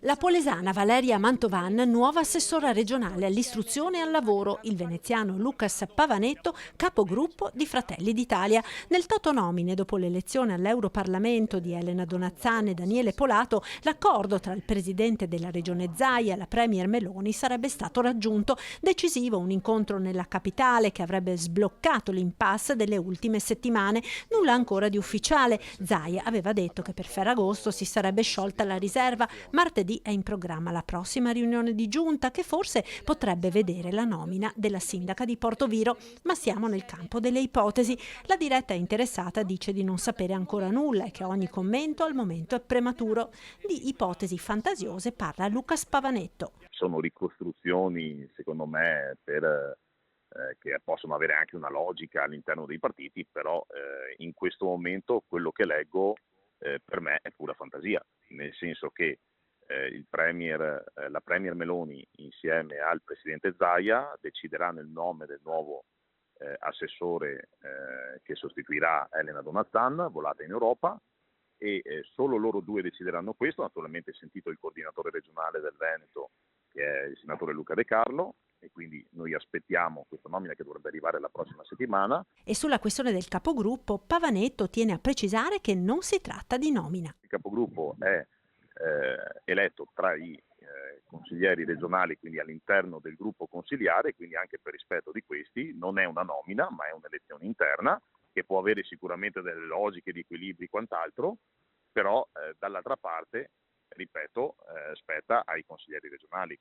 La polesana Valeria Mantovan, nuova assessora regionale all'istruzione e al lavoro, il veneziano Lucas Pavanetto, capogruppo di Fratelli d'Italia. Nel totonomine, dopo l'elezione all'Europarlamento di Elena Donazzan e Daniele Polato, l'accordo tra il presidente della regione Zaia e la premier Meloni sarebbe stato raggiunto. Decisivo un incontro nella capitale che avrebbe sbloccato l'impasse delle ultime settimane. Nulla ancora di ufficiale. Zaia aveva detto che per Ferragosto si sarebbe sciolta la riserva. Martedì è in programma la prossima riunione di giunta che forse potrebbe vedere la nomina della sindaca di Portoviro, ma siamo nel campo delle ipotesi. La diretta interessata dice di non sapere ancora nulla e che ogni commento al momento è prematuro. Di ipotesi fantasiose parla Lucas Pavanetto. Sono ricostruzioni, secondo me, che possono avere anche una logica all'interno dei partiti, però in questo momento quello che leggo per me è pura fantasia, nel senso che la premier Meloni insieme al presidente Zaia decideranno il nome del nuovo assessore che sostituirà Elena Donazzan, volata in Europa, e solo loro due decideranno questo. Naturalmente sentito il coordinatore regionale del Veneto, che è il senatore Luca De Carlo, e quindi noi aspettiamo questa nomina che dovrebbe arrivare la prossima settimana. E sulla questione del capogruppo, Pavanetto tiene a precisare che non si tratta di nomina. Il capogruppo è eletto tra i consiglieri regionali, quindi all'interno del gruppo consiliare, quindi anche per rispetto di questi non è una nomina, ma è un'elezione interna che può avere sicuramente delle logiche di equilibri e quant'altro, però dall'altra parte, ripeto, spetta ai consiglieri regionali.